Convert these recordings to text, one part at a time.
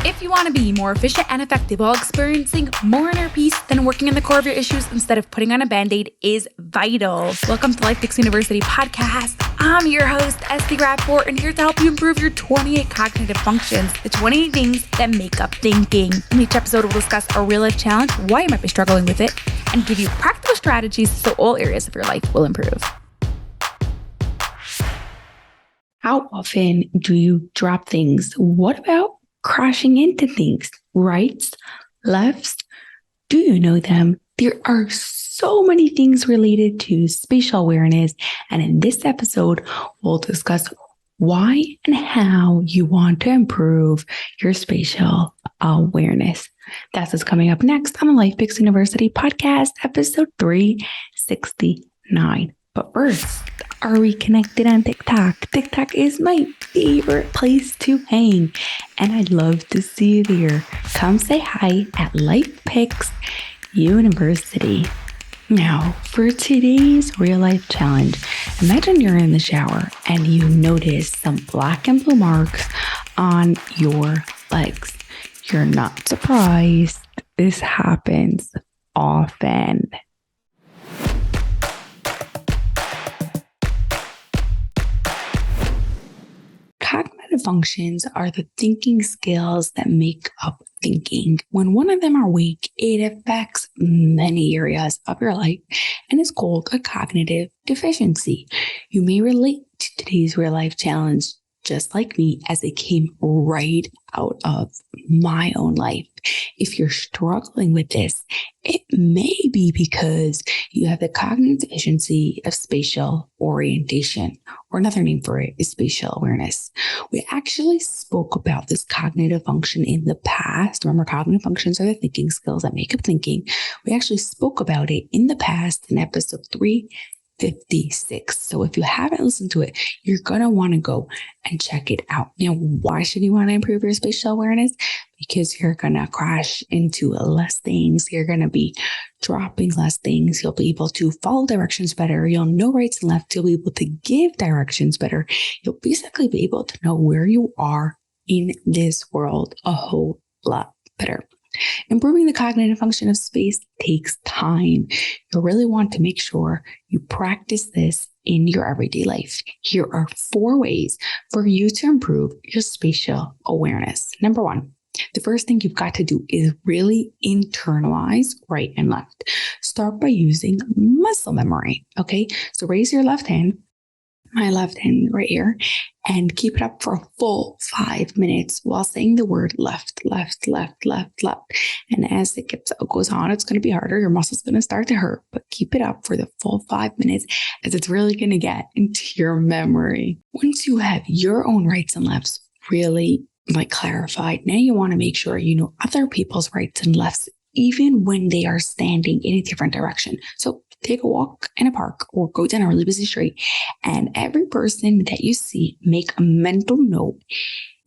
If you want to be more efficient and effective while experiencing more inner peace, then working in the core of your issues instead of putting on a Band-Aid is vital. Welcome to Life Fix University podcast. I'm your host, Esty Rapport, and here to help you improve your 28 cognitive functions, the 28 things that make up thinking. In each episode, we'll discuss a real-life challenge, why you might be struggling with it, and give you practical strategies so all areas of your life will improve. How often do you drop things? What about crashing into things? Rights, lefts? Do you know them? There are so many things related to spatial awareness. And in this episode, we'll discuss why and how you want to improve your spatial awareness. That's what's coming up next on the Life Fix University podcast, episode 369. But first, are we connected on TikTok? TikTok is my favorite place to hang, and I'd love to see you there. Come say hi at Life Fix University. Now, for today's real life challenge, imagine you're in the shower and you notice some black and blue marks on your legs. You're not surprised. This happens often. Cognitive functions are the thinking skills that make up thinking. When one of them are weak, it affects many areas of your life and is called a cognitive deficiency. You may relate to today's real life challenge just like me, as it came right out of my own life. If you're struggling with this, it may be because you have the cognitive deficiency of spatial orientation, or another name for it is spatial awareness. We actually spoke about this cognitive function in the past. Remember, cognitive functions are the thinking skills that make up thinking. We actually spoke about it in the past in episode 356. So if you haven't listened to it, you're going to want to go and check it out. Now, why should you want to improve your spatial awareness? Because you're going to crash into less things. You're going to be dropping less things. You'll be able to follow directions better. You'll know rights and left. You'll be able to give directions better. You'll basically be able to know where you are in this world a whole lot better. Improving the cognitive function of space takes time. You really want to make sure you practice this in your everyday life. Here are 4 ways for you to improve your spatial awareness. Number 1, the first thing you've got to do is really internalize right and left. Start by using muscle memory. Okay, so raise your left hand, my left hand right here, and keep it up for a full 5 minutes while saying the word left, left, left, left, left. And as it goes on, it's going to be harder. Your muscle's going to start to hurt, but keep it up for the full 5 minutes, as it's really going to get into your memory. Once you have your own rights and lefts really clarified, now you want to make sure you know other people's rights and lefts, even when they are standing in a different direction. So take a walk in a park or go down a really busy street, and every person that you see, make a mental note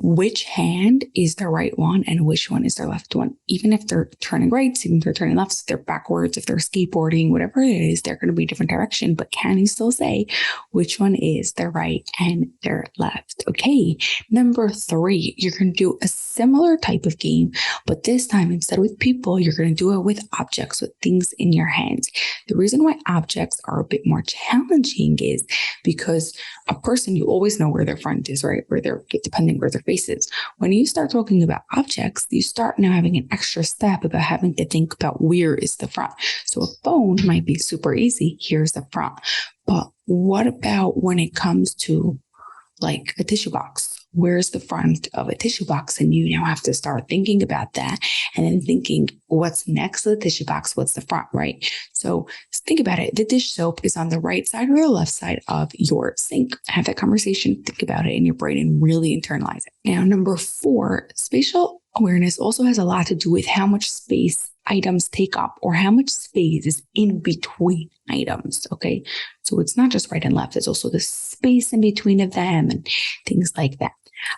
which hand is the right one and which one is their left one. Even if they're turning right, even if they're turning left, if they're backwards, if they're skateboarding, whatever it is, they're going to be a different direction. But can you still say which one is their right and their left? Okay. Number 3, you're going to do a similar type of game, but this time instead with people, you're going to do it with objects, with things in your hands. The reason why objects are a bit more challenging is because a person, you always know where their front is, right? Where they're, depending where their face is. When you start talking about objects, you start now having an extra step about having to think about where is the front. So a phone might be super easy. Here's the front. But what about when it comes to like a tissue box? Where's the front of a tissue box? And you now have to start thinking about that and then thinking what's next to the tissue box? What's the front, right? So think about it. The dish soap is on the right side or the left side of your sink. Have that conversation, think about it in your brain and really internalize it. Now, number 4, spatial awareness also has a lot to do with how much space items take up or how much space is in between items. Okay. So it's not just right and left. It's also the space in between of them and things like that.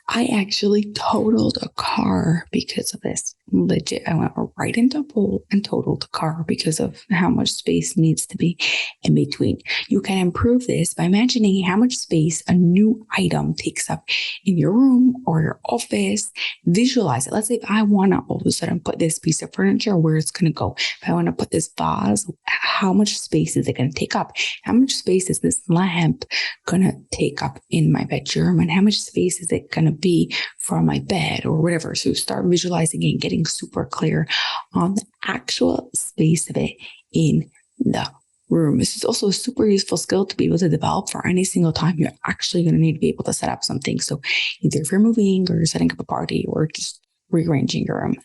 I actually totaled a car because of this. Legit, I went right into a pole and totaled the car because of how much space needs to be in between. You can improve this by imagining how much space a new item takes up in your room or your office. Visualize it. Let's say if I want to all of a sudden put this piece of furniture, where it's going to go. If I want to put this vase, how much space is it going to take up? How much space is this lamp going to take up in my bedroom? And how much space is it going to be for my bed or whatever? So start visualizing and getting super clear on the actual space of it in the room. This is also a super useful skill to be able to develop for any single time you're actually going to need to be able to set up something. So either if you're moving or setting up a party or just rearranging your room.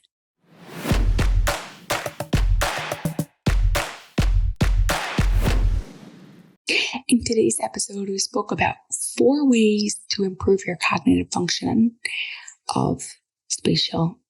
In today's episode, we spoke about 4 ways to improve your cognitive function of spatial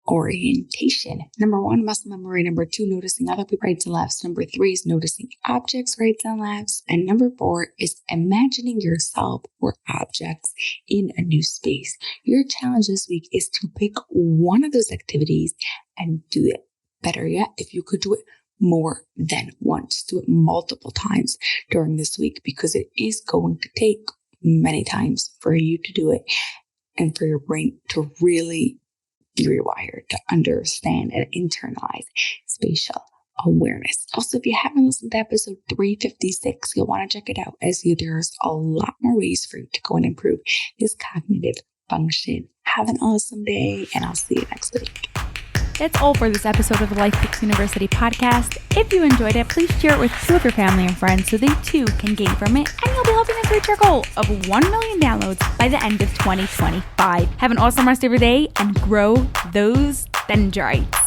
orientation. Number 1, muscle memory. Number 2, noticing other people's rights and lefts. Number 3 is noticing objects' rights and lefts. And number 4 is imagining yourself or objects in a new space. Your challenge this week is to pick one of those activities and do it. Better yet, if you could do it more than once, do it multiple times during this week, because it is going to take many times for you to do it and for your brain to really be rewired to understand and internalize spatial awareness. Also, if you haven't listened to episode 356, you'll want to check it out, as there's a lot more ways for you to go and improve this cognitive function. Have an awesome day, and I'll see you next week. That's all for this episode of the Life Fix University podcast. If you enjoyed it, please share it with 2 of your family and friends so they too can gain from it, and you'll be helping us reach our goal of 1 million downloads by the end of 2025. Have an awesome rest of your day and grow those dendrites.